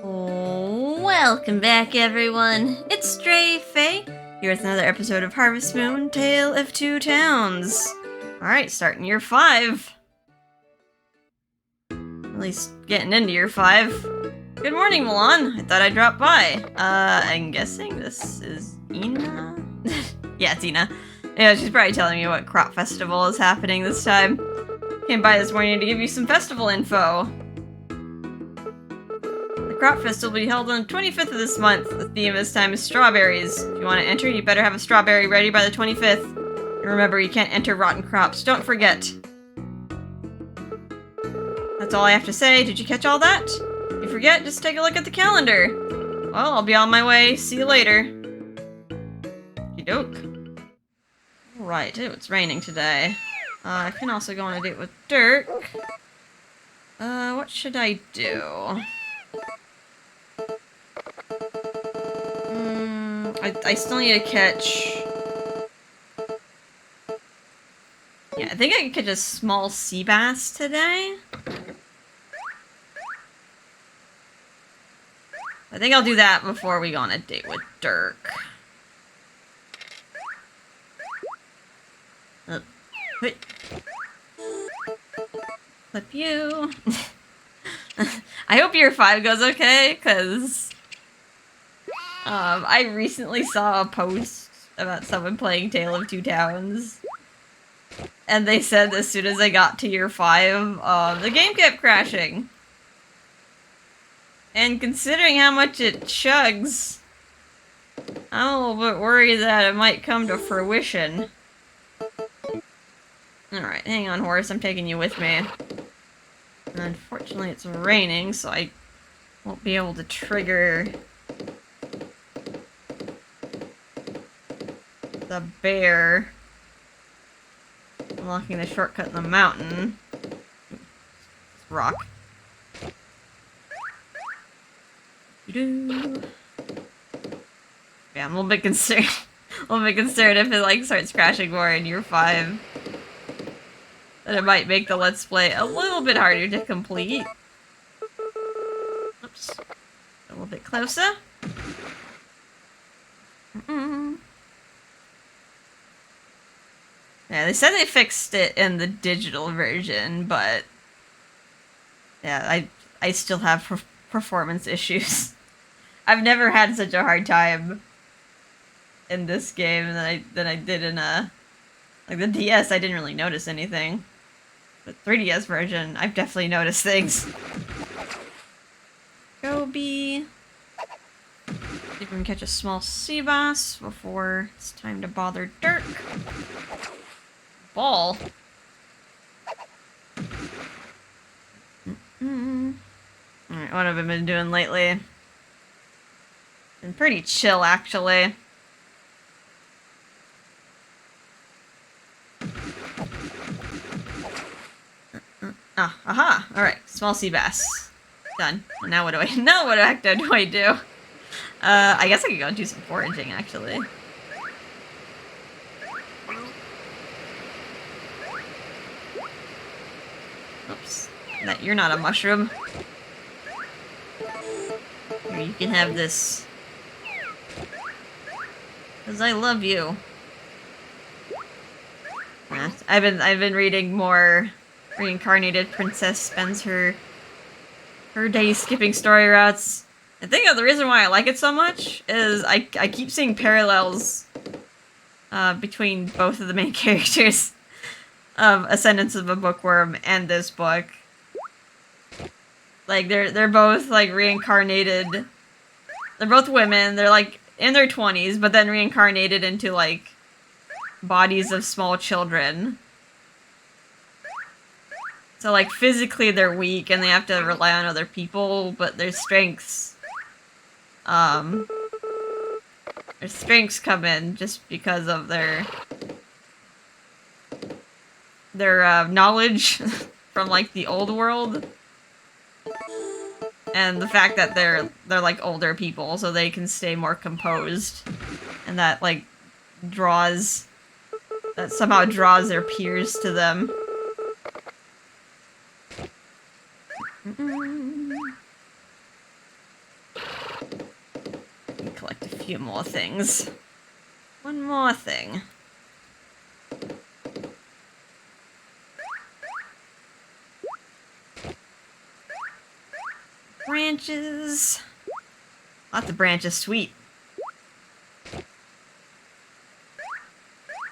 Welcome back, everyone. It's Stray Faye, here with another episode of Harvest Moon, Tale of Two Towns. Alright, starting year 5. At least getting into year 5. Good morning, Milan. I thought I'd drop by. I'm guessing this is Ina? Yeah, it's Ina. Yeah, she's probably telling me what crop festival is happening this time. Came by this morning to give you some festival info. The crop festival will be held on the 25th of this month. The theme this time is strawberries. If you want to enter, you better have a strawberry ready by the 25th. And remember, you can't enter rotten crops. Don't forget. That's all I have to say. Did you catch all that? If you forget, just take a look at the calendar. Well, I'll be on my way. See you later. Okey-doke. Alright, it's raining today. I can also go on a date with Dirk. What should I do? I still need to catch... Yeah, I think I can catch a small sea bass today. I think I'll do that before we go on a date with Dirk. Flip you. I hope year 5 goes okay, because I recently saw a post about someone playing Tale of Two Towns, and they said as soon as I got to year 5, the game kept crashing. And considering how much it chugs, I'm a little bit worried that it might come to fruition. Alright, hang on, horse, I'm taking you with me. And unfortunately it's raining, so I won't be able to trigger the bear unlocking the shortcut in the mountain. Rock. Yeah, I'm a little bit concerned. If it like starts crashing more in year 5. That it might make the Let's Play a little bit harder to complete. Oops. A little bit closer. Yeah, they said they fixed it in the digital version, but yeah, I still have performance issues. I've never had such a hard time in this game than I did in like the DS. I didn't really notice anything. The 3DS version, I've definitely noticed things. Go bee. See if we can catch a small sea bass before it's time to bother Dirk. Ball. Alright, what have I been doing lately? Been pretty chill, actually. Aha! Alright, small sea bass. Done. Now what do I do? I guess I could go and do some foraging, actually. Oops. You're not a mushroom. Here, you can have this. 'Cause I love you. Yeah, I've been reading more Reincarnated Princess spends her day skipping story routes. I think the reason why I like it so much is I keep seeing parallels between both of the main characters of Ascendance of a Bookworm and this book. Like they're both like reincarnated. They're both women. They're like in their 20s, but then reincarnated into like bodies of small children. So, like, physically they're weak and they have to rely on other people, but their strengths, come in just because of their knowledge from, like, the old world. And the fact that they're like, older people, so they can stay more composed. And that, like, somehow draws their peers to them. collect a few more things. One more thing. Branches. Lots of branches, sweet.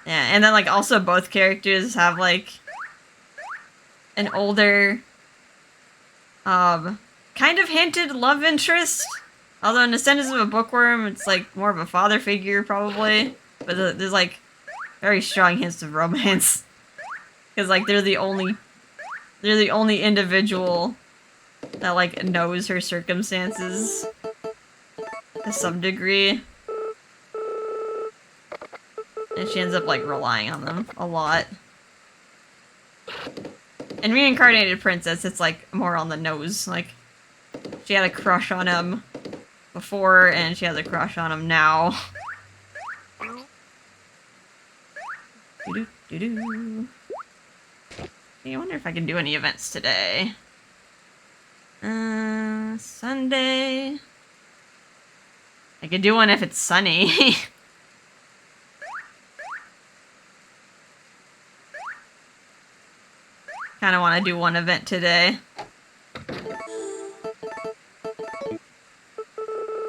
Yeah, and then like also both characters have like an older kind of hinted love interest. Although in Descendants of a Bookworm, it's like more of a father figure probably. But there's like very strong hints of romance. Because like they're the only individual that like knows her circumstances to some degree. And she ends up like relying on them a lot. In Reincarnated Princess, it's like more on the nose. Like she had a crush on him before, and she has a crush on him now. Doo-doo-doo-doo. I wonder if I can do any events today. Sunday. I could do one if it's sunny. Kind of want to do one event today.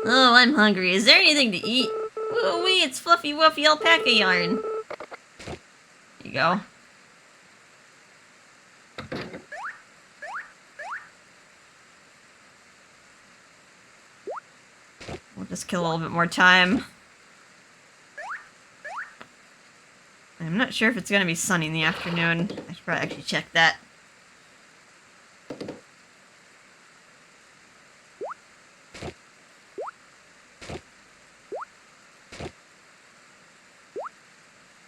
Oh, I'm hungry. Is there anything to eat? Woo-wee, it's fluffy wuffy alpaca yarn. There you go. We'll just kill a little bit more time. I'm not sure if it's gonna be sunny in the afternoon. I should probably actually check that.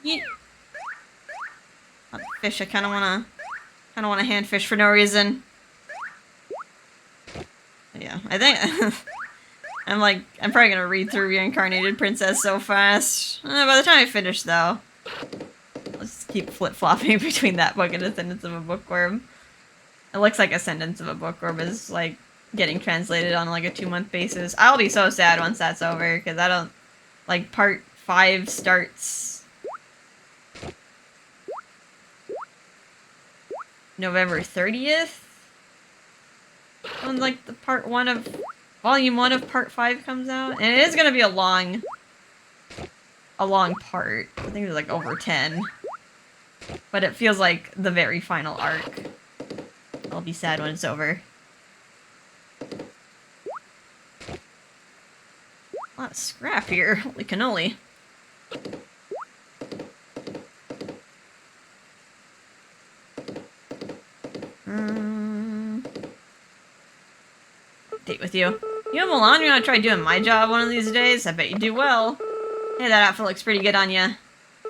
Yeah. Fish. I kind of wanna hand fish for no reason. Yeah, I think I'm probably gonna read through Reincarnated Princess so fast. By the time I finish, though, let's keep flip-flopping between that book and Ascendants of a Bookworm. It looks like Ascendants of a Bookworm is like getting translated on like a 2-month basis. I'll be so sad once that's over because I don't like part 5 starts November 30th. When like the part 1 of volume 1 of part 5 comes out, and it is gonna be a long part. I think it's like over 10, but it feels like the very final arc. I'll be sad when it's over. A lot of scrap here. Holy cannoli. Date with you. You know, Milan, you want to try doing my job one of these days? I bet you do well. Hey, that outfit looks pretty good on you.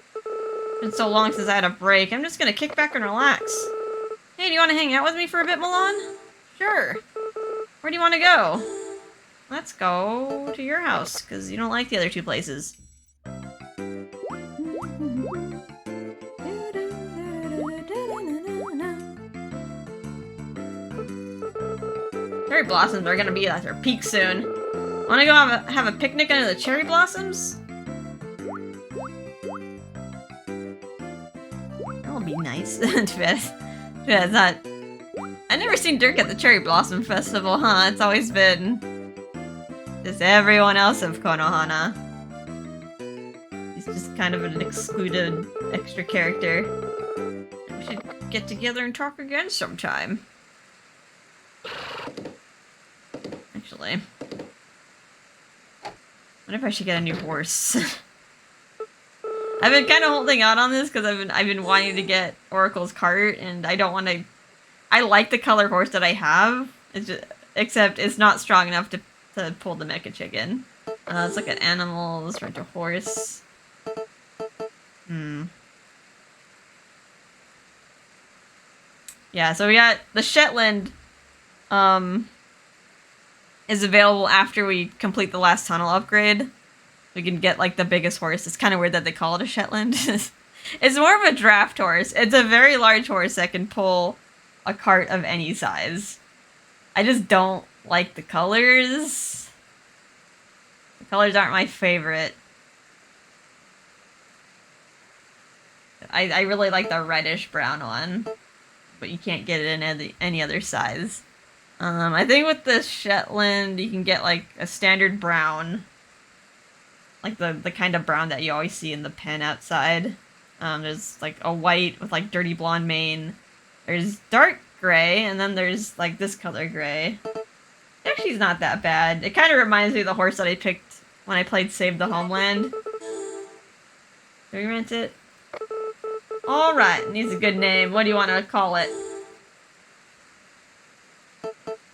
It's been so long since I had a break. I'm just gonna kick back and relax. Hey, do you want to hang out with me for a bit, Milan? Sure. Where do you want to go? Let's go to your house, because you don't like the other 2 places. Cherry blossoms are gonna be at their peak soon. Wanna go have a picnic under the cherry blossoms? That'll be nice. Too bad it's not. I've never seen Dirk at the Cherry Blossom Festival, huh? It's always been just everyone else of Konohana. He's just kind of an excluded extra character. We should get together and talk again sometime. Actually, I wonder if I should get a new horse. I've been kind of holding out on this because I've been wanting to get Oracle's cart, and I don't want to. I like the color horse that I have, except it's not strong enough to pull the Mecha Chicken. Let's look at animals. Rent a horse. Yeah, so we got the Shetland. Is available after we complete the last tunnel upgrade. We can get like the biggest horse. It's kind of weird that they call it a Shetland. It's more of a draft horse. It's a very large horse that can pull a cart of any size. I just don't like the colors. The colors aren't my favorite. I really like the reddish brown one, but you can't get it in any other size. I think with the Shetland, you can get like a standard brown, like the kind of brown that you always see in the pen outside. There's like a white with like dirty blonde mane. There's dark gray, and then there's like this color gray. Actually, it's not that bad. It kind of reminds me of the horse that I picked when I played Save the Homeland. Did we rent it? Alright, needs a good name. What do you want to call it?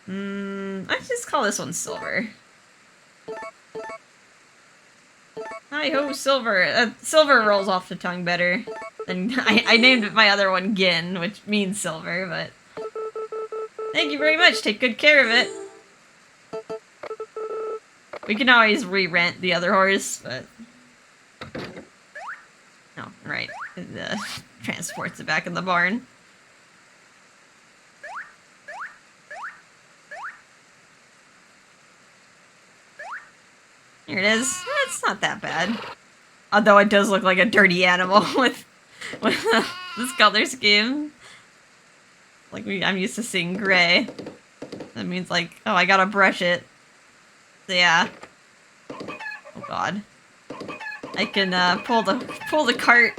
Let's just call this one Silver. Hi-ho, Silver. Silver rolls off the tongue better. And I named my other one Gin, which means silver, but... Thank you very much, take good care of it. We can always re-rent the other horse, but... No, right. It transports it back in the barn. Here it is. It's not that bad. Although it does look like a dirty animal with this color scheme. Like I'm used to seeing gray. That means like, oh, I gotta brush it. So yeah. Oh god. I can pull the cart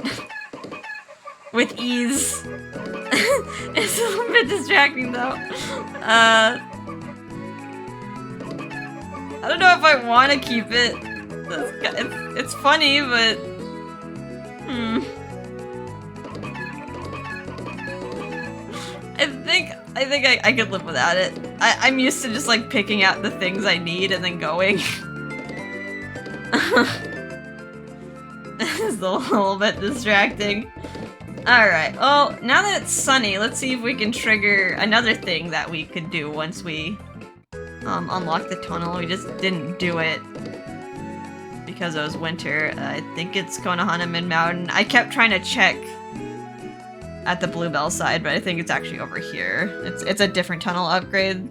with ease. It's a little bit distracting though. I don't know if I want to keep it. It's funny, but I think I could live without it. I'm used to just like picking out the things I need and then going. It's a little bit distracting. Alright, well, now that it's sunny, let's see if we can trigger another thing that we could do once we unlock the tunnel. We just didn't do it because it was winter. I think it's Konohana Mid-Mountain. I kept trying to check at the Bluebell side, but I think it's actually over here. It's a different tunnel upgrade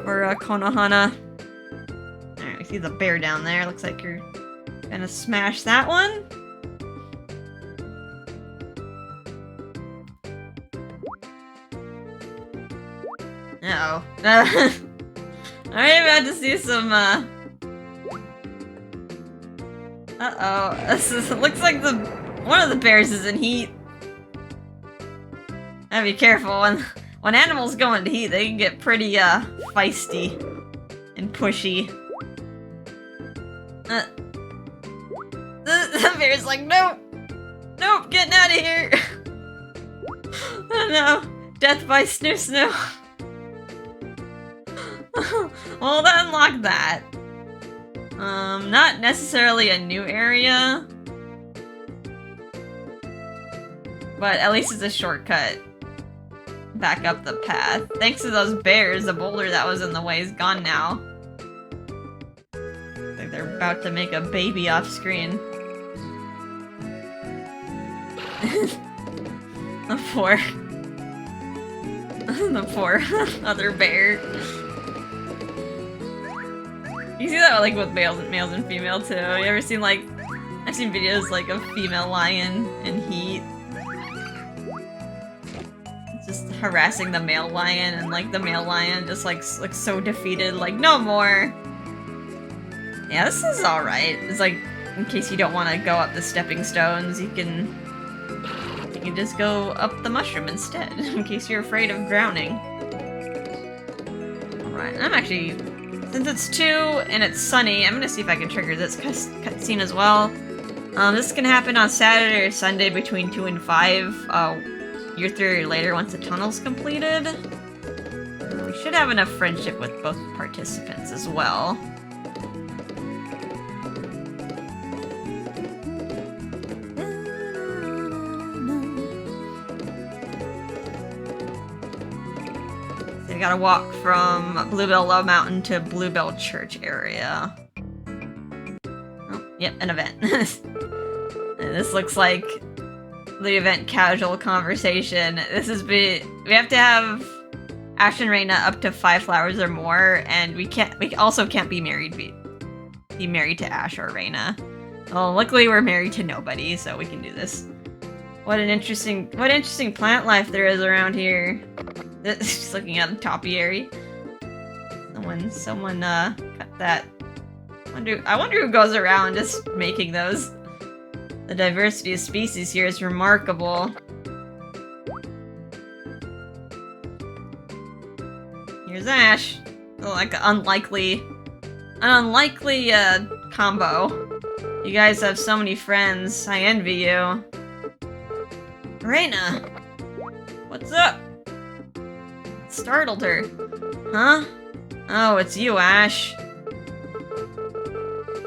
for Konohana. Alright, we see the bear down there. Looks like you're gonna smash that one. Uh-oh. I'm about to see some, Uh-oh. It looks like one of the bears is in heat. Gotta be careful. When animals go into heat, they can get pretty, feisty and pushy. The bear's like, nope! Nope, getting out of here! Oh no. Death by Snoo Snoo. Well, that unlocked that. Not necessarily a new area. But at least it's a shortcut back up the path. Thanks to those bears, the boulder that was in the way is gone now. Looks like they're about to make a baby off screen. The poor other bear. You see that like with males and female too. You ever seen like, I've seen videos like of female lion in heat. It's just harassing the male lion, and like the male lion just like looks so defeated, like no more. Yeah, this is alright. It's like, in case you don't want to go up the stepping stones, you can just go up the mushroom instead, in case you're afraid of drowning. Alright, I'm actually... Since it's 2 and it's sunny, I'm gonna see if I can trigger this cutscene as well. This can happen on Saturday or Sunday between 2 and 5. Year 3 or later once the tunnel's completed. We should have enough friendship with both participants as well. Gotta walk from Bluebell Low Mountain to Bluebell Church area. Oh, yep, an event. And this looks like the event casual conversation. We have to have Ash and Reina up to 5 flowers or more, and we also can't be married to Ash or Reina. Well, luckily we're married to nobody, so we can do this. What interesting plant life there is around here. Just looking at the topiary. Someone cut that. I wonder who goes around just making those. The diversity of species here is remarkable. Here's Ash. Like an unlikely combo. You guys have so many friends. I envy you. Reina! What's up? Startled her. Huh? Oh, it's you, Ash.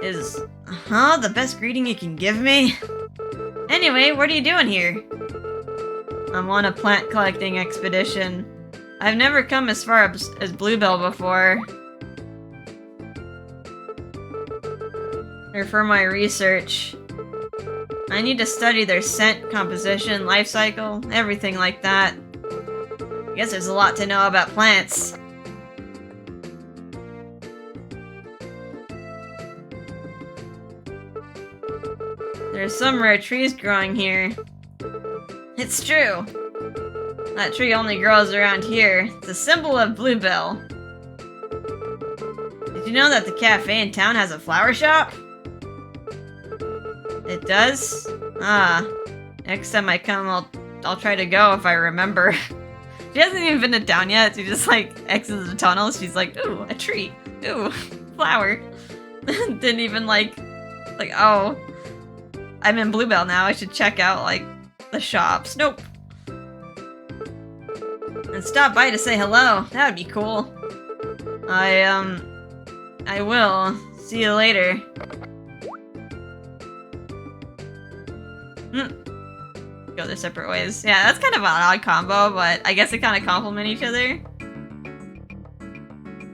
Is, the best greeting you can give me? Anyway, what are you doing here? I'm on a plant collecting expedition. I've never come as far up as Bluebell before. Or for my research. I need to study their scent, composition, life cycle, everything like that. I guess there's a lot to know about plants. There's some rare trees growing here. It's true. That tree only grows around here. It's a symbol of Bluebell. Did you know that the cafe in town has a flower shop? It does? Ah. Next time I come, I'll try to go if I remember. She hasn't even been to town yet. She just like exits the tunnel. She's like, ooh, a tree. Ooh, flower. Didn't even like, oh, I'm in Bluebell now. I should check out like the shops. Nope. And stop by to say hello. That would be cool. I will. See you later. Go their separate ways. Yeah, that's kind of an odd combo, but I guess they kind of complement each other.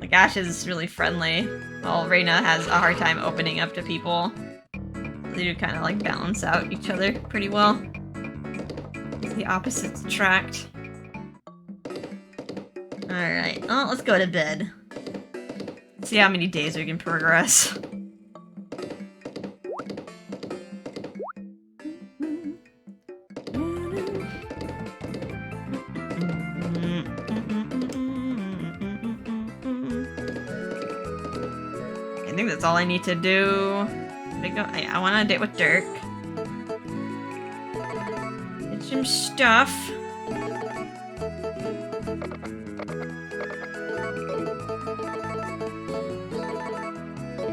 Like, Ash is really friendly, while Reina has a hard time opening up to people. They do kind of like balance out each other pretty well. The opposites attract. Alright, well, let's go to bed. See how many days we can progress. I think that's all I need to do. I want to date with Dirk. Get some stuff.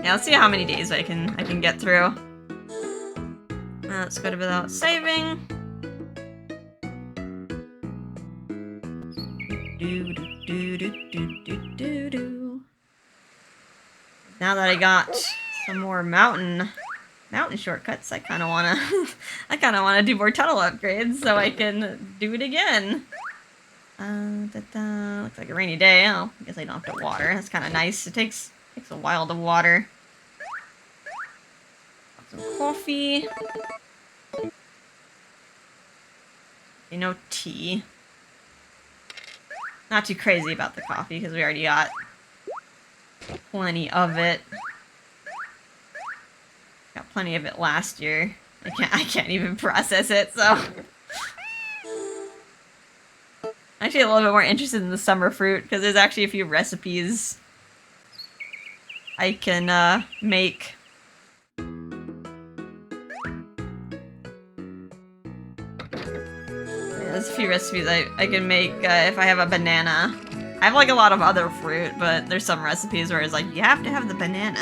Yeah, let's see how many days I can get through. Let's go to without saving. Now that I got some more mountain shortcuts, I kind of wanna do more tunnel upgrades so I can do it again. Looks like a rainy day. Oh, I guess I don't have to water. That's kind of nice. It takes a while to water. Got some coffee. Tea. Not too crazy about the coffee because we already got plenty of it. Got plenty of it last year. I can't even process it, so. I'm actually a little bit more interested in the summer fruit because there's actually a few recipes I can make. There's a few recipes I can make if I have a banana. I have like a lot of other fruit, but there's some recipes where it's like, you have to have the banana.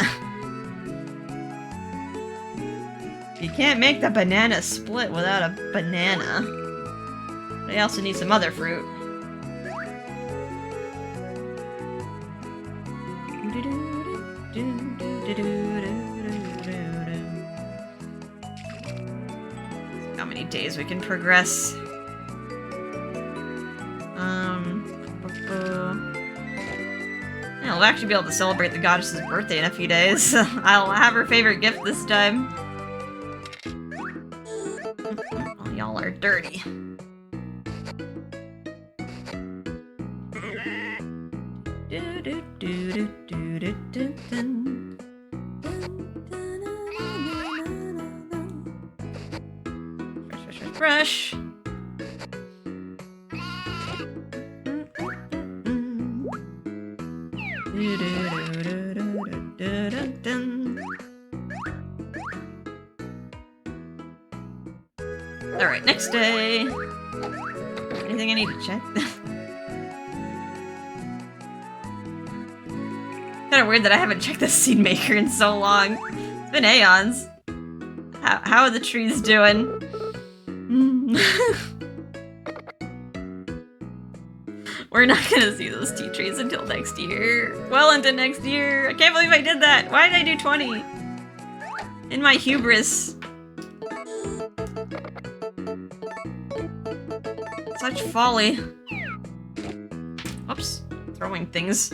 You can't make the banana split without a banana. But I also need some other fruit. How many days we can progress? Yeah, we'll actually be able to celebrate the goddess's birthday in a few days. I'll have her favorite gift this time. Oh, y'all are dirty. Fresh. Alright, next day. Anything I need to check? Kinda weird that I haven't checked the seed maker in so long. It's been aeons. How are the trees doing? We're not gonna see those tea trees until next year. Well into next year. I can't believe I did that. Why did I do 20? In my hubris. Such folly. Oops. Throwing things.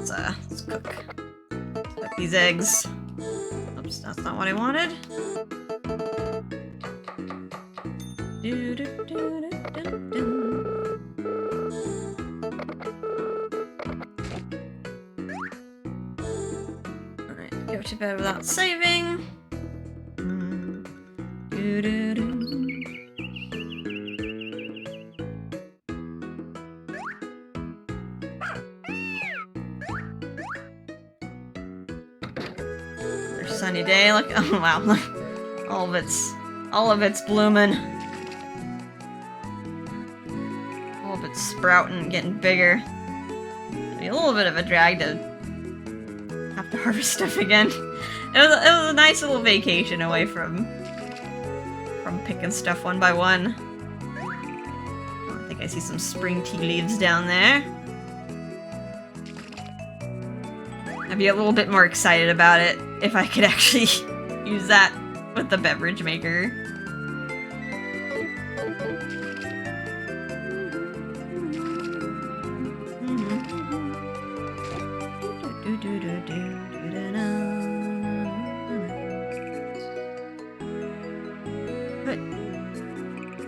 Let's cook. Cook these eggs. Oops, that's not what I wanted. Alright, go to bed without saving. Sunny day. Look, oh wow, look, all of it's blooming. All of it's sprouting, getting bigger. It'll be a little bit of a drag to have to harvest stuff again. It was a nice little vacation away from picking stuff one by one. Oh, I think I see some spring tea leaves down there. I'd be a little bit more excited about it if I could actually use that with the beverage maker.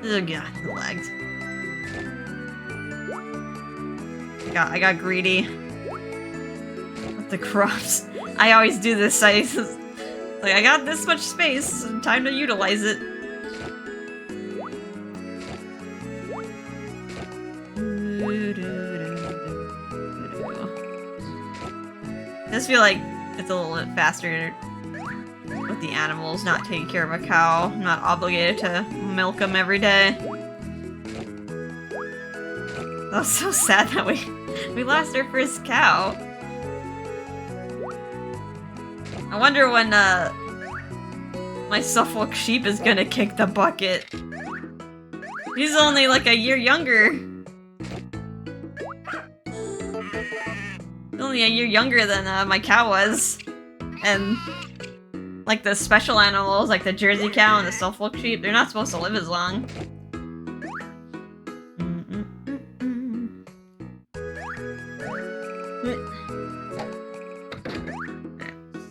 Ugh, yeah, the legs. I got greedy with the crops. I always do this. Like, I got this much space, time to utilize it. I just feel like it's a little bit faster with the animals, not taking care of a cow. I'm not obligated to milk them every day. That was so sad that we lost our first cow. I wonder when my Suffolk sheep is gonna kick the bucket. He's only like a year younger. Only a year younger than my cow was. And like the special animals, like the Jersey cow and the Suffolk sheep, they're not supposed to live as long.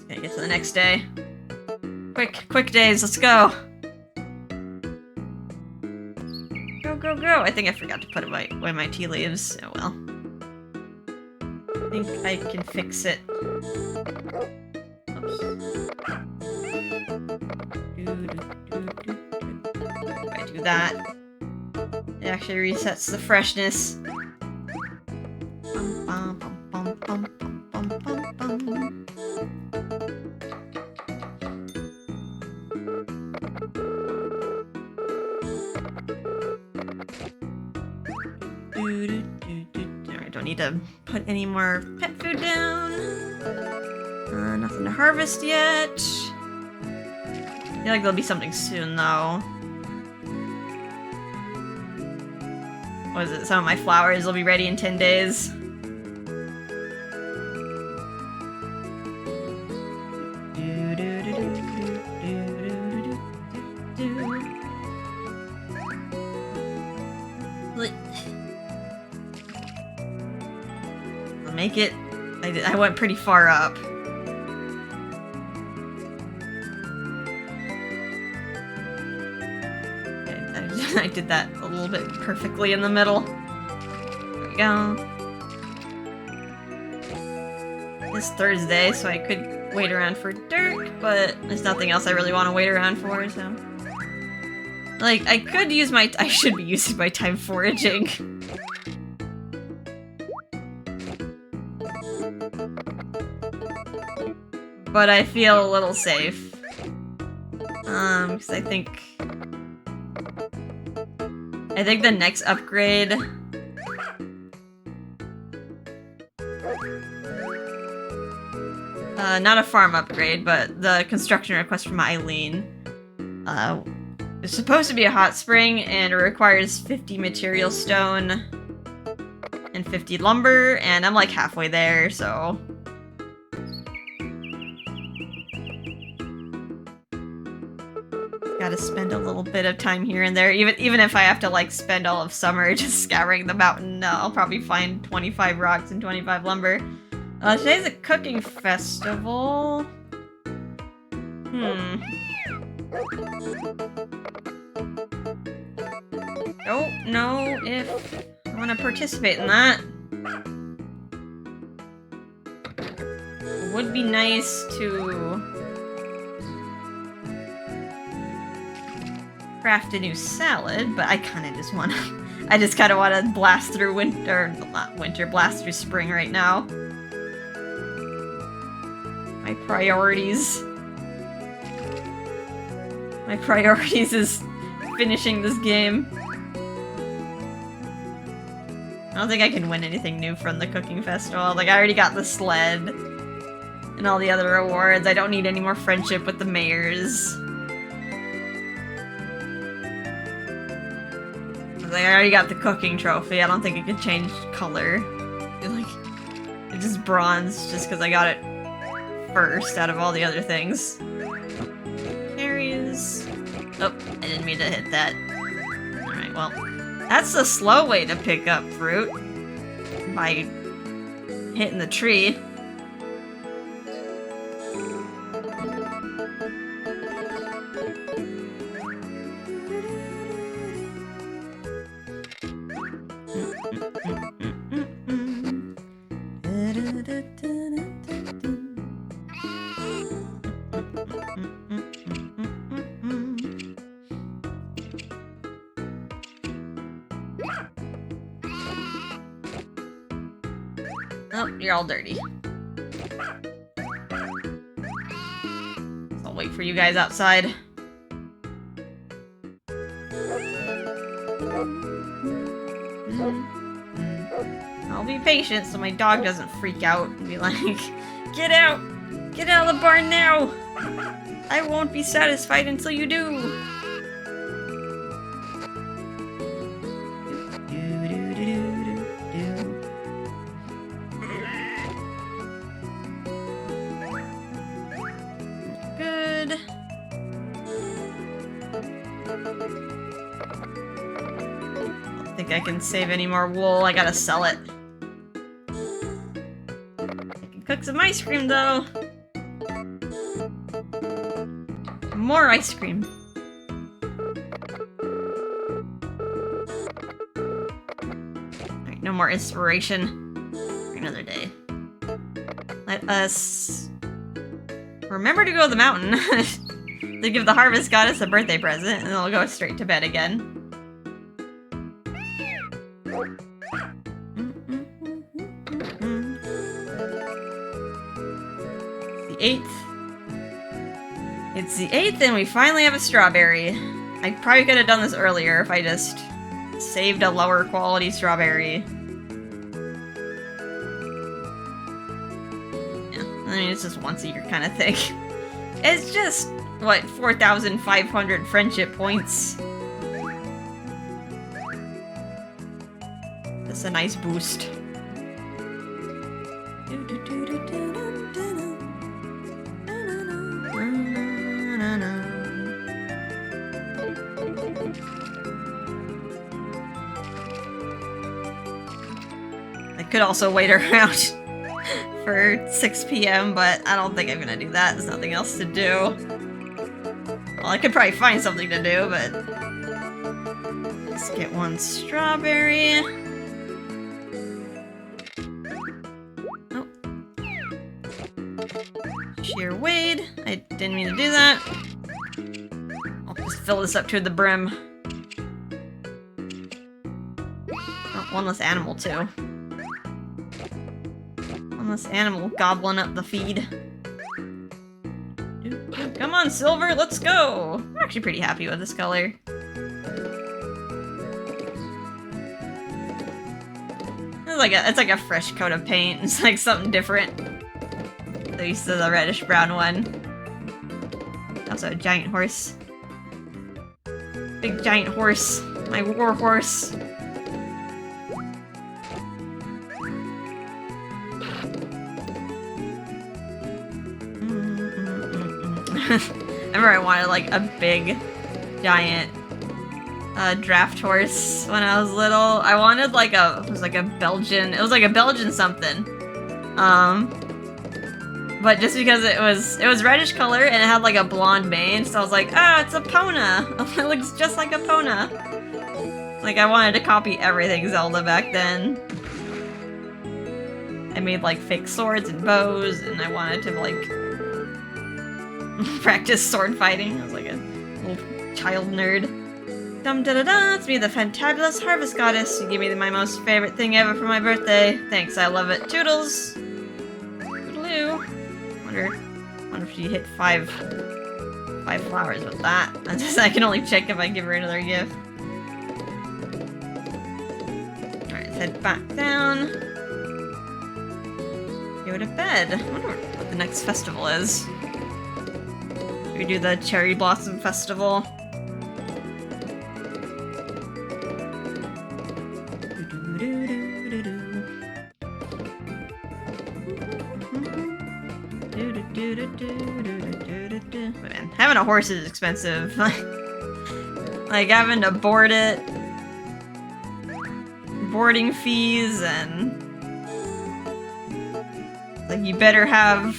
Gonna get to the next day. Quick days, let's go. Go. I think I forgot to put away my tea leaves. Oh well. I think I can fix it. Oops. If I do that, it actually resets the freshness. Alright, don't need to put any more pet food down. Nothing to harvest yet. I feel like there'll be something soon, though. What is it? Some of my flowers will be ready in 10 days. I'll make it. I went pretty far up. I did that a little bit perfectly in the middle. There we go. It's Thursday, so I could wait around for Dirk, but there's nothing else I really want to wait around for, so... Like, I could use my... I should be using my time foraging. But I feel a little safe. Because I think the next upgrade... not a farm upgrade, but the construction request from Eileen. It's supposed to be a hot spring, and it requires 50 material stone and 50 lumber, and I'm like halfway there, so... Gotta spend a little bit of time here and there. Even if I have to, like, spend all of summer just scouring the mountain, I'll probably find 25 rocks and 25 lumber. Today's a cooking festival. Don't know if I want to participate in that. It would be nice to craft a new salad, but I kind of just want to... I just kind of want to blast through blast through spring right now. My priorities is finishing this game. I don't think I can win anything new from the cooking festival. Like, I already got the sled and all the other rewards. I don't need any more friendship with the mayors. Like, I already got the cooking trophy. I don't think it could change color. It's just bronze just because I got it first out of all the other things. Carries. Oh, I didn't mean to hit that. Alright, well. That's the slow way to pick up fruit. By hitting the tree. Oh, you're all dirty. So I'll wait for you guys outside. I'll be patient so my dog doesn't freak out and be like, "Get out! Get out of the barn now! I won't be satisfied until you do!" Good. I don't think I can save any more wool. I gotta sell it. I can cook some ice cream though. More ice cream. Alright, no more inspiration for another day. Let us remember to go to the mountain. To give the harvest goddess a birthday present, and then I'll go straight to bed again. The 8th. It's the 8th and we finally have a strawberry. I probably could have done this earlier if I just saved a lower quality strawberry. Yeah, I mean, it's just once a year kind of thing. It's just, what, 4,500 friendship points. That's a nice boost. I could also wait around for 6 p.m., but I don't think I'm gonna do that. There's nothing else to do. Well, I could probably find something to do, but... Let's get one strawberry. Oh. Sheer Wade. I didn't mean to do that. I'll just fill this up to the brim. Oh, one less animal, too. One less animal gobbling up the feed. Come on, Silver, let's go! I'm actually pretty happy with this color. It's like a fresh coat of paint. It's like something different. So used to the reddish brown one. Also a giant horse. Big giant horse. My war horse. I remember I wanted like a big, giant draft horse when I was little. I wanted like it was like a Belgian something. But just because it was reddish color and it had like a blonde mane, so I was like, ah, it's a Pona. It looks just like a Pona. Like I wanted to copy everything Zelda back then. I made like fake swords and bows, and I wanted to like practice sword fighting. I was like a little child nerd. Dum da da da, it's me, the fantabulous harvest goddess. You gave me my most favorite thing ever for my birthday. Thanks, I love it. Toodles! Toodaloo. Wonder if she hit five flowers with that. I can only check if I give her another gift. Alright, let's head back down. Go to bed. I wonder what the next festival is. Should we do the Cherry Blossom Festival? Man, having a horse is expensive. Like having to board it, boarding fees, and like you better have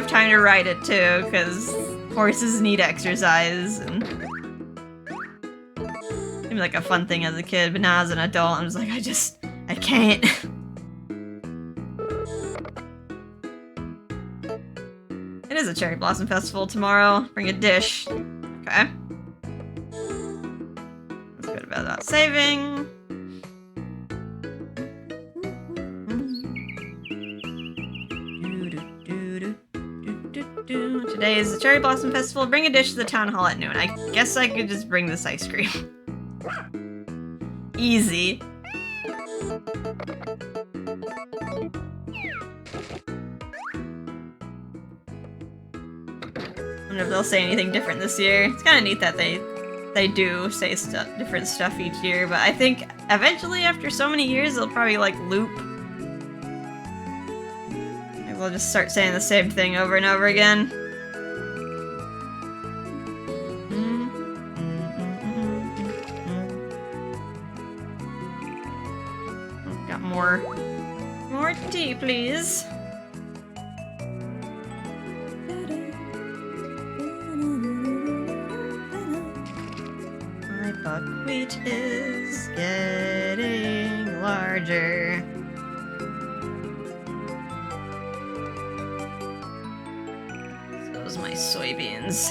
time to ride it too, because horses need exercise. And it seemed like a fun thing as a kid, but now as an adult, I'm just like, I can't. It is a Cherry Blossom Festival tomorrow. Bring a dish. Okay. Let's go to bed without saving. Today is the Cherry Blossom Festival. Bring a dish to the town hall at noon. I guess I could just bring this ice cream. Easy. I wonder if they'll say anything different this year. It's kind of neat that they do say different stuff each year, but I think eventually, after so many years, they'll probably like loop. Maybe they'll just start saying the same thing over and over again. Got more tea, please. Buckwheat is getting larger. So's my soybeans.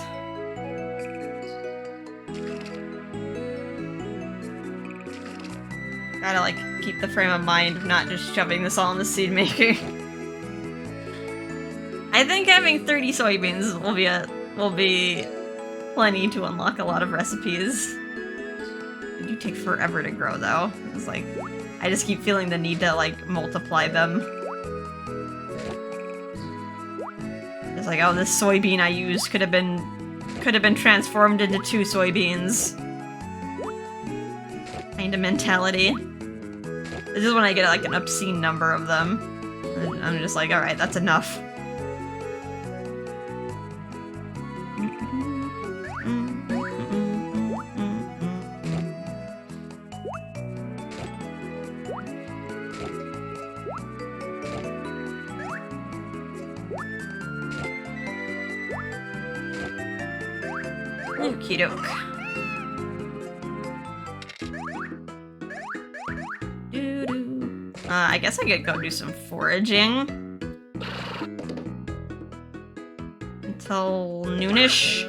Gotta like keep the frame of mind of not just shoving this all in the seed maker. I think having 30 soybeans will be plenty to unlock a lot of recipes. They do take forever to grow though. It's like I just keep feeling the need to like multiply them. It's like, oh, this soybean I used could have been transformed into 2 soybeans. Kind of mentality. This is when I get like an obscene number of them. And I'm just like, alright, that's enough. Okie doke. I guess I could go do some foraging. until noonish.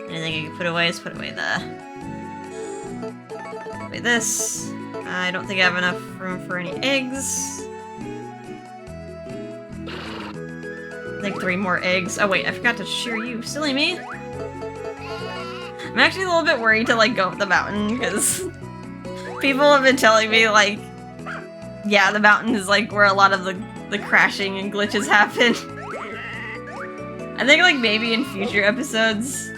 Anything you can put away is put away this. I don't think I have enough room for any eggs. I think 3 more eggs. Oh wait, I forgot to shear you. Silly me. I'm actually a little bit worried to like go up the mountain because people have been telling me like, yeah, the mountain is like where a lot of the crashing and glitches happen. I think like maybe in future episodes,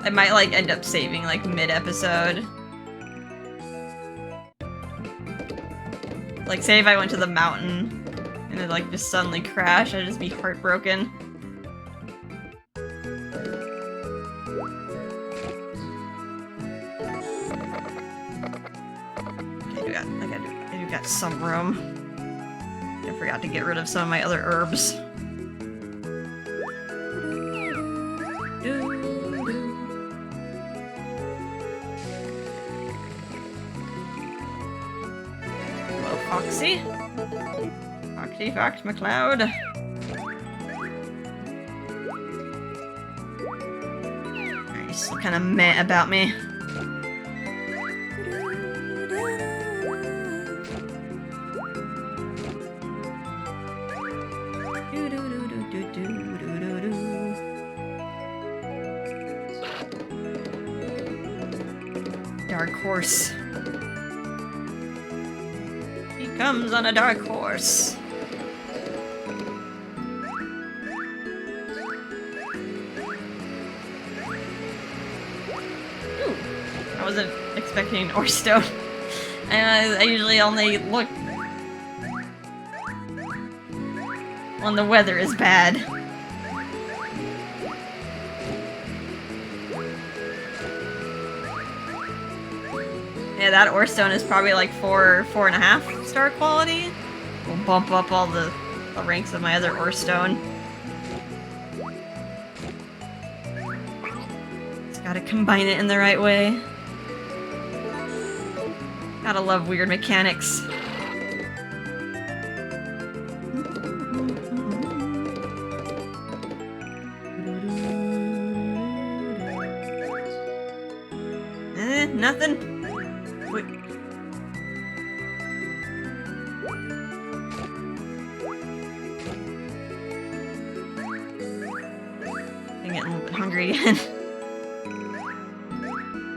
I might like end up saving like mid-episode. Like say if I went to the mountain and it like just suddenly crashed, I'd just be heartbroken. Okay, I do got some room. I forgot to get rid of some of my other herbs. Foxy? Fox McCloud. Nice, kind of meh about me. Dark horse. Comes on a dark horse. Ooh, I wasn't expecting an ore stone. And I usually only look when the weather is bad. Yeah, that ore stone is probably like 4.5 star quality. We'll bump up all the ranks of my other ore stone. Just gotta combine it in the right way. Gotta love weird mechanics. Nothing. Wait. I'm getting a little bit hungry again.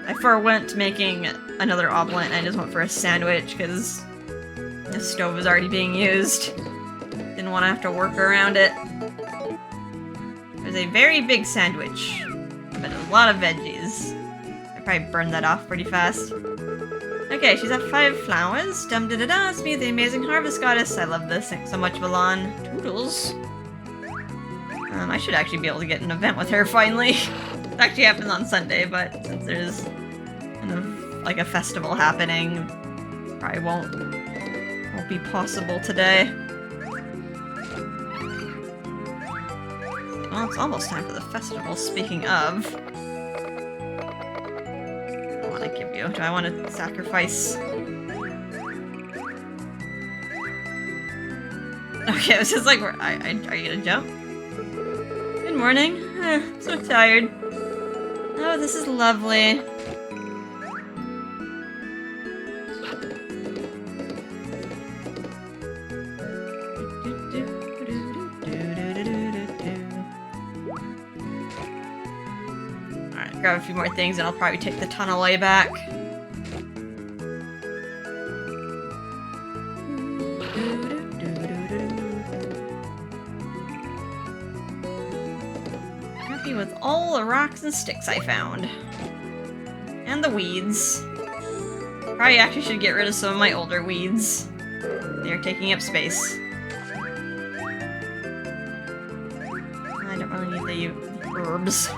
I forewent making another omelet and I just went for a sandwich because the stove is already being used. Didn't want to have to work around it. It was a very big sandwich, but a lot of veggies. I probably burned that off pretty fast. Okay, she's at 5 flowers. Dum-da-da-da, it's me, the amazing harvest goddess. I love this. Thanks so much, Valon. Toodles. I should actually be able to get an event with her finally. It actually happens on Sunday, but since there's kind of like a festival happening, probably won't be possible today. Well, it's almost time for the festival, speaking of. Give you? Do I want to sacrifice? Okay, it was just like, are you gonna jump? Good morning. I'm so tired. Oh, this is lovely. Grab a few more things and I'll probably take the tunnel way back. Happy with all the rocks and sticks I found. And the weeds. Probably actually should get rid of some of my older weeds. They are taking up space. I don't really need the herbs.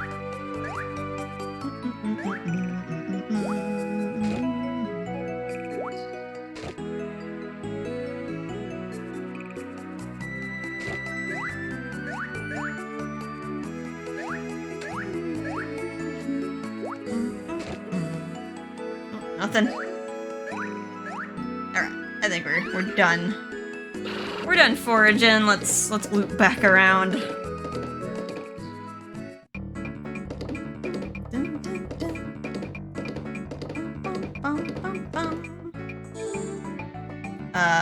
Nothing. Alright, I think we're done. We're done foraging. Let's loop back around.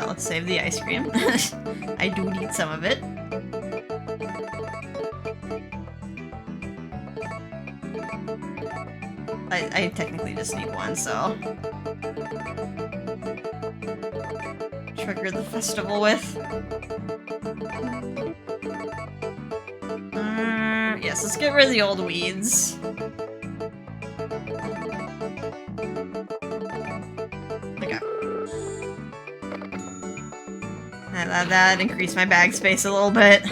Let's save the ice cream. I do need some of it. I technically just need one, so... Trigger the festival with. Yes, let's get rid of the old weeds. Okay. That increased my bag space a little bit.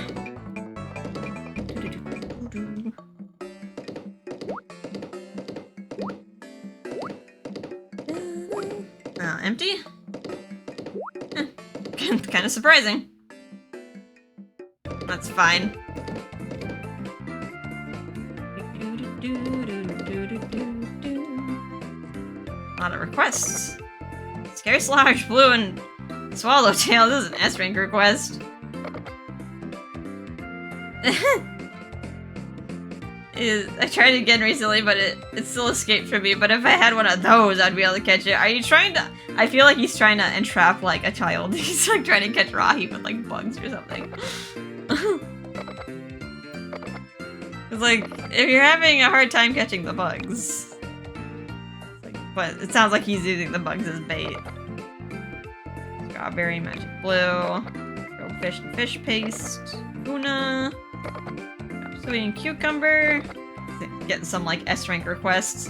Empty? Kind of surprising. That's fine. A lot of requests. Scareslash, Blue, and Swallowtail. This is an S-rank request. I tried it again recently, but it still escaped from me. But if I had one of those, I'd be able to catch it. Are you trying to... I feel like he's trying to entrap, like, a child. He's, like, trying to catch Rahi with, like, bugs or something. It's like, if you're having a hard time catching the bugs... Like, but it sounds like he's using the bugs as bait. Strawberry, magic blue... Grilled fish and fish paste... Tuna... Sweet and cucumber... Getting some, like, S-rank requests.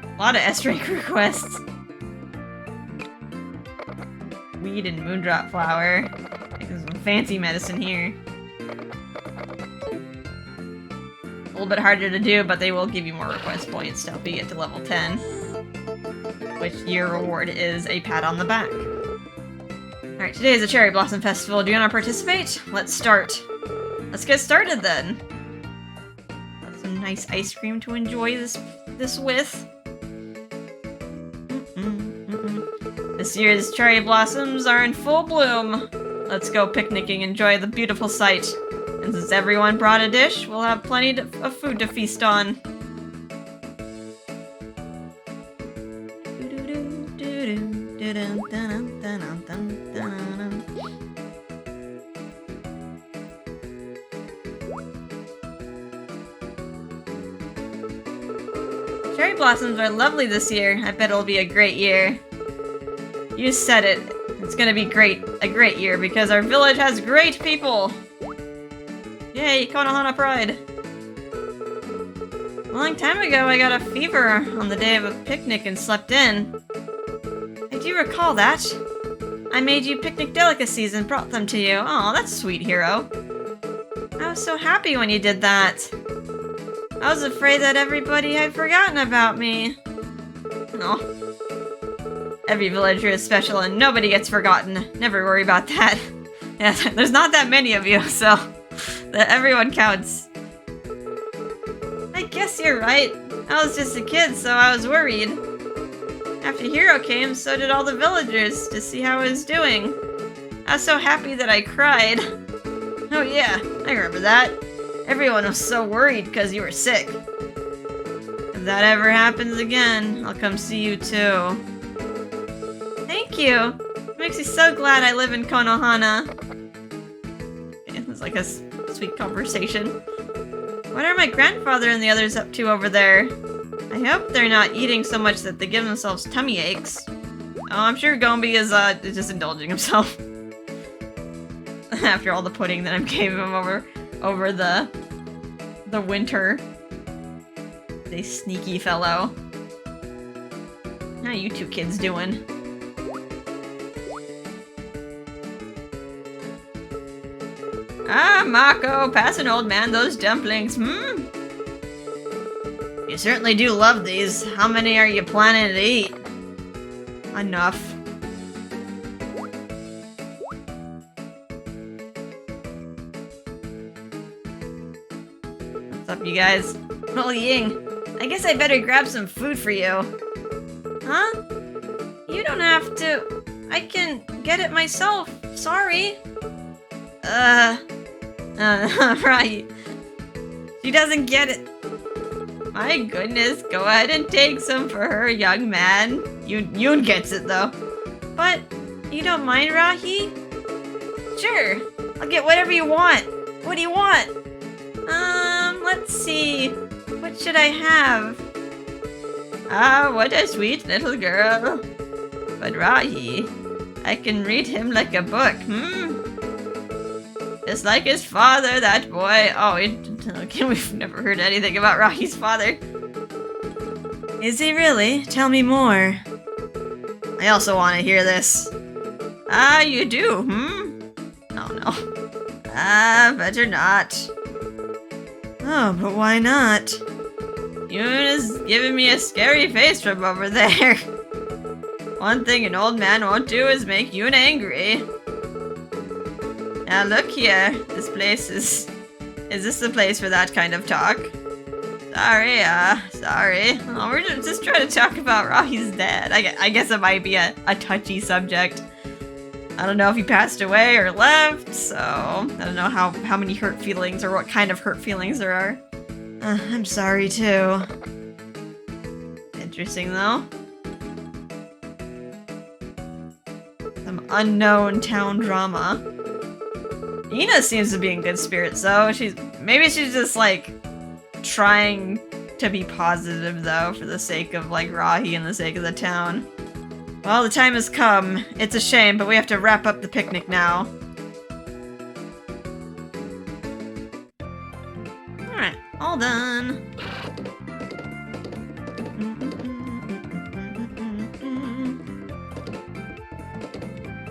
A lot of S-rank requests. Weed and moondrop flower. Making some fancy medicine here. A little bit harder to do, but they will give you more request points to help you get to level 10. Which your reward is a pat on the back. Alright, today is a Cherry Blossom Festival. Do you want to participate? Let's start. Let's get started then. Got some nice ice cream to enjoy this with. This year's cherry blossoms are in full bloom. Let's go picnicking, enjoy the beautiful sight. And since everyone brought a dish, we'll have plenty of food to feast on. Cherry blossoms are lovely this year. I bet it'll be a great year. You said it. It's gonna be great. A great year because our village has great people. Yay, Konohana pride. A long time ago, I got a fever on the day of a picnic and slept in. I do recall that. I made you picnic delicacies and brought them to you. Aw, that's sweet, hero. I was so happy when you did that. I was afraid that everybody had forgotten about me. No. Every villager is special and nobody gets forgotten. Never worry about that. Yeah, there's not that many of you, so everyone counts. I guess you're right. I was just a kid, so I was worried. After Hero came, so did all the villagers to see how I was doing. I was so happy that I cried. Oh yeah, I remember that. Everyone was so worried because you were sick. If that ever happens again, I'll come see you too. Thank you! It makes me so glad I live in Konohana. It was like a sweet conversation. What are my grandfather and the others up to over there? I hope they're not eating so much that they give themselves tummy aches. Oh, I'm sure Gombi is just indulging himself. After all the pudding that I gave him over the winter. They sneaky fellow. How you two kids doing? Ah, Mako, pass an old man those dumplings, hmm? You certainly do love these. How many are you planning to eat? Enough. What's up, you guys? Oh, Ying. I guess I better grab some food for you. Huh? You don't have to. I can get it myself. sorry. Right. She doesn't get it. My goodness, go ahead and take some for her, young man. Yoon gets it, though. But, you don't mind, Rahi? Sure, I'll get whatever you want. What do you want? Let's see. What should I have? Ah, what a sweet little girl. But Rahi, I can read him like a book, Just like his father, that boy. Oh, okay, we've never heard anything about Rahi's father. Is he really? Tell me more. I also want to hear this. Ah, you do, Oh, no. Ah, better not. Oh, but why not? Yoon is giving me a scary face from over there. One thing an old man won't do is make Yoon angry. Now look here, this place is this the place for that kind of talk? Sorry. Oh, we're just trying to talk about Rahi's dad. I guess it might be a touchy subject. I don't know if he passed away or left, so I don't know how many hurt feelings or what kind of hurt feelings there are. I'm sorry too. Interesting though. Some unknown town drama. Ina seems to be in good spirits though. Maybe she's just like trying to be positive though for the sake of like Rahi and the sake of the town. Well, the time has come. It's a shame, but we have to wrap up the picnic now. Alright, all done.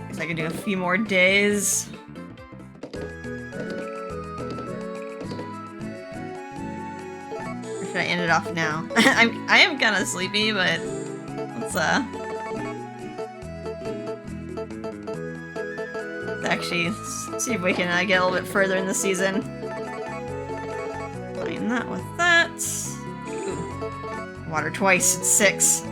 Guess I can do a few more days. Or should I end it off now? I am kind of sleepy, but let's actually see if we can get a little bit further in the season. Line that with that. Ooh. Water twice, it's 6.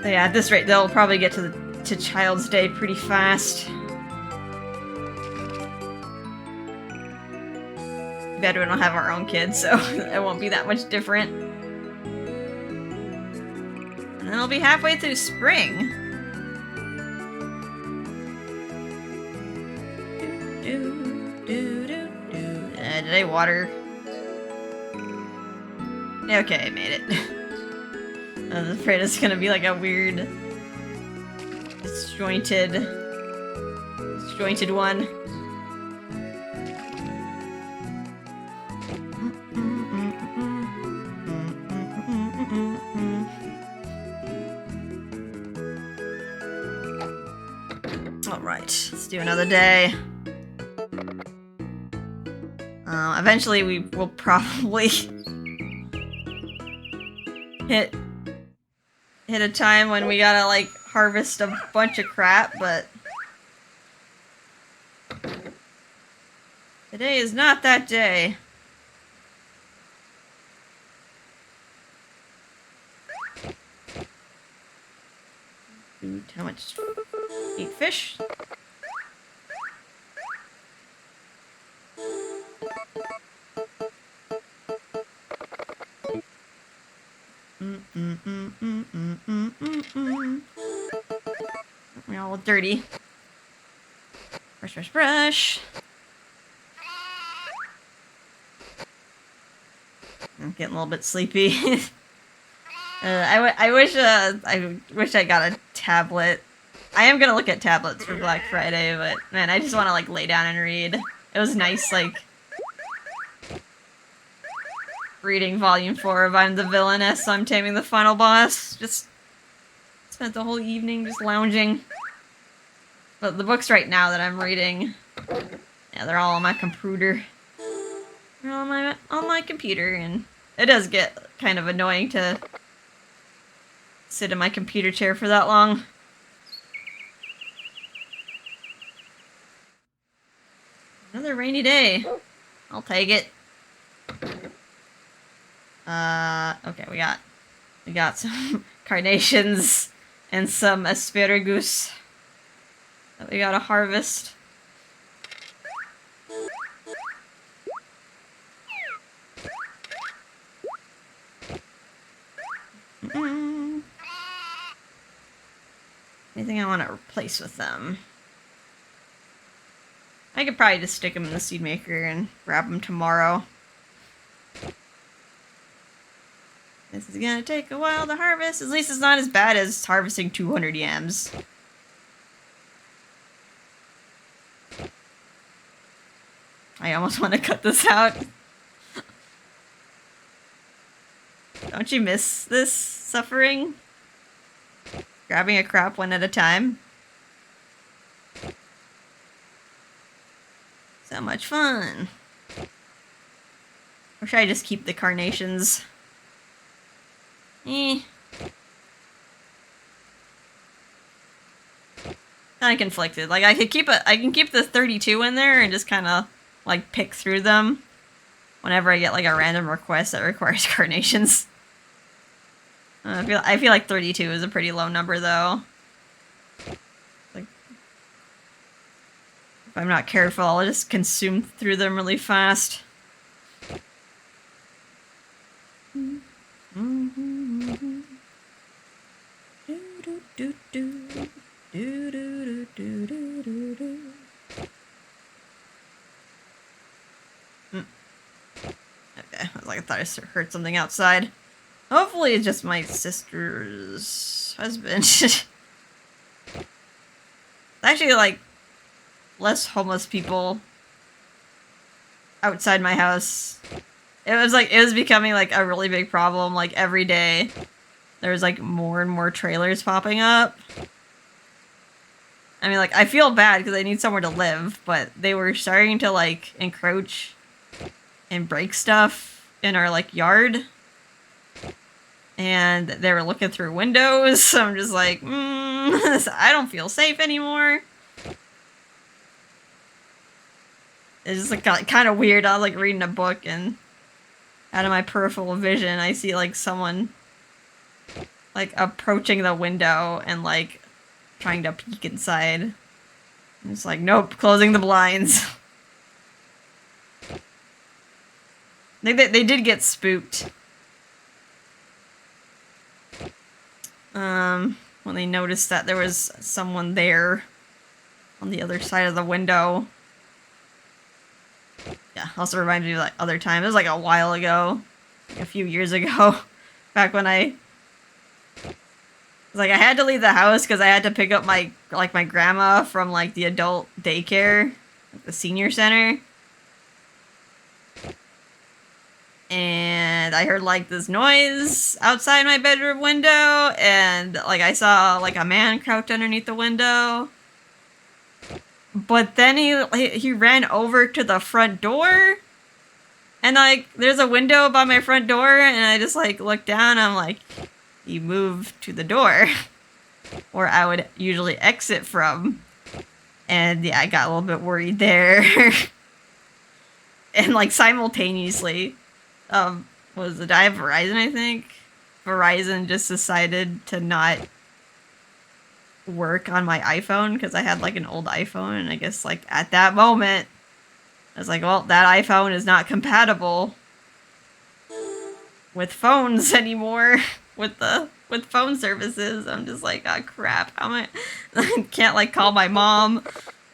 So yeah, at this rate, they'll probably get to Child's Day pretty fast. Better we don't have our own kids, so it won't be that much different. And then it'll be halfway through spring. Did I water? Okay, I made it. I was afraid it's gonna be like a weird, disjointed one. Alright, let's do another day. Eventually we will probably hit a time when we gotta like harvest a bunch of crap, but today is not that day. How much? Eat fish? We're all dirty. Brush. I'm getting a little bit sleepy. I wish I got a tablet. I am gonna look at tablets for Black Friday, but man, I just want to like lay down and read. It was nice, like reading Volume 4 of I'm the Villainess, so I'm taming the final boss. Just spent the whole evening just lounging. But the books right now that I'm reading, yeah, they're all on my computer. They're all on my computer, and it does get kind of annoying to sit in my computer chair for that long. Another rainy day. I'll take it. Okay, we got some carnations and some asparagus that we gotta harvest. Anything I want to replace with them? I could probably just stick them in the seed maker and grab them tomorrow. This is gonna take a while to harvest. At least it's not as bad as harvesting 200 yams. I almost want to cut this out. Don't you miss this suffering? Grabbing a crop one at a time. So much fun. Or should I just keep the carnations? Kind of conflicted. Like I can keep the 32 in there and just kind of like pick through them whenever I get like a random request that requires carnations. I feel like 32 is a pretty low number though. Like if I'm not careful, I'll just consume through them really fast. Okay, I was like, I thought I heard something outside. Hopefully it's just my sister's husband. Actually, like, less homeless people outside my house. It was becoming like a really big problem. Like every day, there was like more and more trailers popping up. I mean, like, I feel bad because I need somewhere to live, but they were starting to like encroach and break stuff in our like yard. And they were looking through windows, so I'm just like, I don't feel safe anymore. It's just like kind of weird. I was like reading a book, and out of my peripheral vision, I see like someone like approaching the window and like trying to peek inside. And it's like, nope, closing the blinds. They did get spooked. When they noticed that there was someone there on the other side of the window. Yeah, also reminded me of like other time. It was like a while ago, like a few years ago, back when I had to leave the house because I had to pick up my grandma from like the adult daycare, like the senior center. And I heard like this noise outside my bedroom window, and like I saw like a man crouched underneath the window. But then he ran over to the front door, and like there's a window by my front door, and I just like looked down. I'm like, he moved to the door, where I would usually exit from, and yeah, I got a little bit worried there. And like simultaneously. Was it? I have Verizon, I think. Verizon just decided to not work on my iPhone because I had like an old iPhone, and I guess like at that moment, I was like, well, that iPhone is not compatible with phones anymore. with phone services. I'm just like, oh crap. I can't like call my mom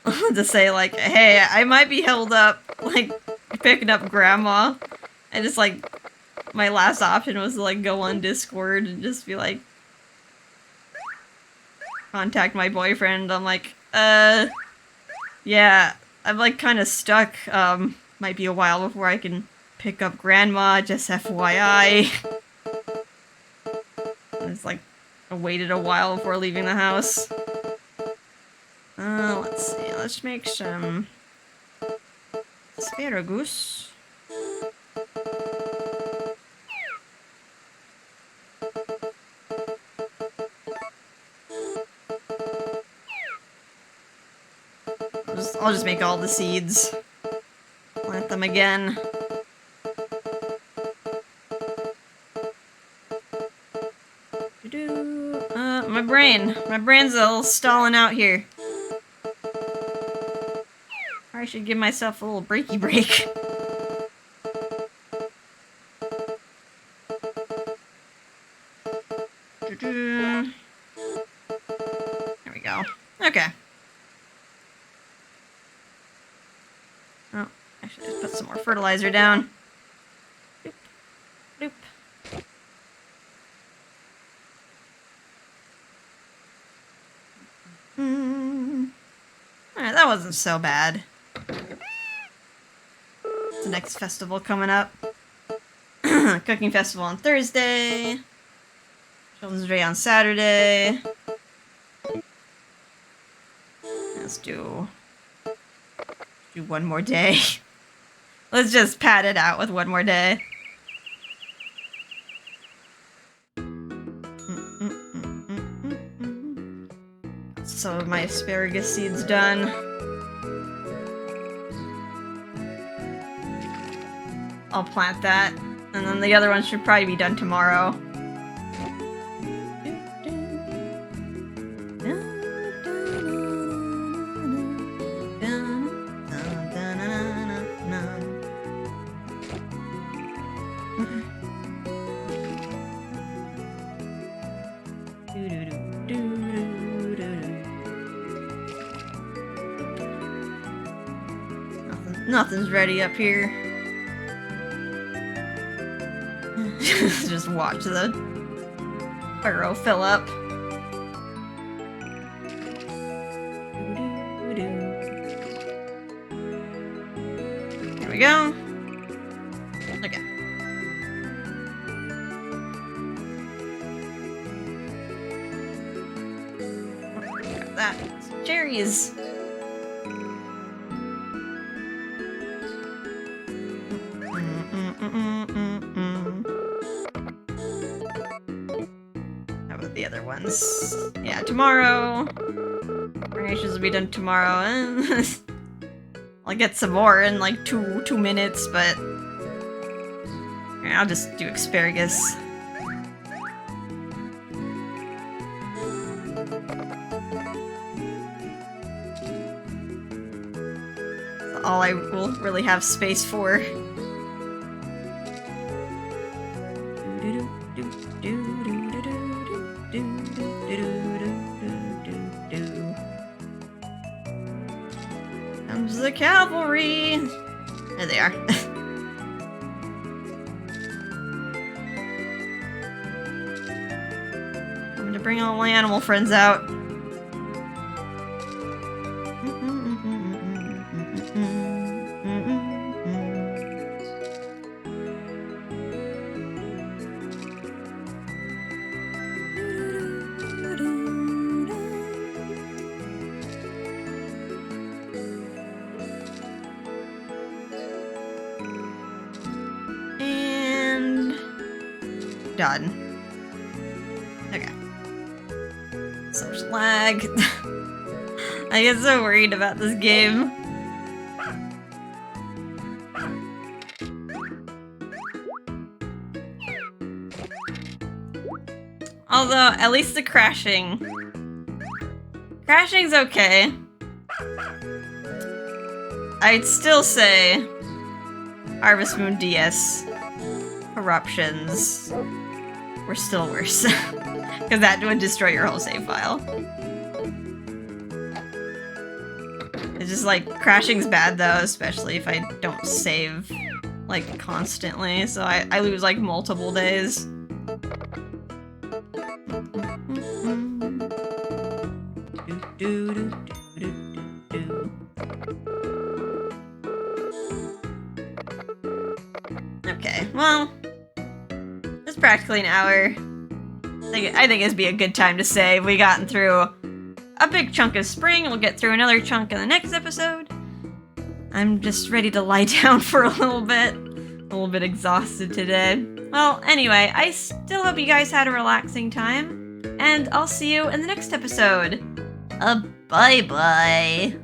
to say like, hey, I might be held up like picking up grandma. And just, like, my last option was to, like, go on Discord and just be like, contact my boyfriend. I'm like, yeah, I'm, like, kind of stuck. Might be a while before I can pick up grandma, just FYI. It's like, I waited a while before leaving the house. Let's see, let's make some asparagus. I'll just make all the seeds. Plant them again. My brain. My brain's a little stalling out here. I should give myself a little breaky break. There we go. Okay. Oh, I should just put some more fertilizer down. Doop. Doop. Alright, that wasn't so bad. The next festival coming up. Cooking festival on Thursday. Children's Day on Saturday. Let's do one more day. Let's just pad it out with one more day. Some of my asparagus seeds done. I'll plant that, and then the other one should probably be done tomorrow. Nothing's ready up here. Just watch the burrow fill up. There we go. Okay. Got that. Some cherries. How about the other ones? Yeah, tomorrow. Carnations will be done tomorrow. I'll get some more in like two minutes, but I'll just do asparagus. That's all I will really have space for. Comes the cavalry! There they are. I'm gonna bring all my animal friends out. Done. Okay. So much lag. I get so worried about this game. Although, at least the crashing. Crashing's okay. I'd still say Harvest Moon DS corruptions were still worse. Because that would destroy your whole save file. It's just like, crashing's bad though, especially if I don't save like constantly, so I lose like multiple days. Okay, well, it's practically an hour. I think it'd be a good time to say we've gotten through a big chunk of spring. We'll get through another chunk in the next episode. I'm just ready to lie down for a little bit exhausted today. Well, anyway, I still hope you guys had a relaxing time, and I'll see you in the next episode. Bye-bye.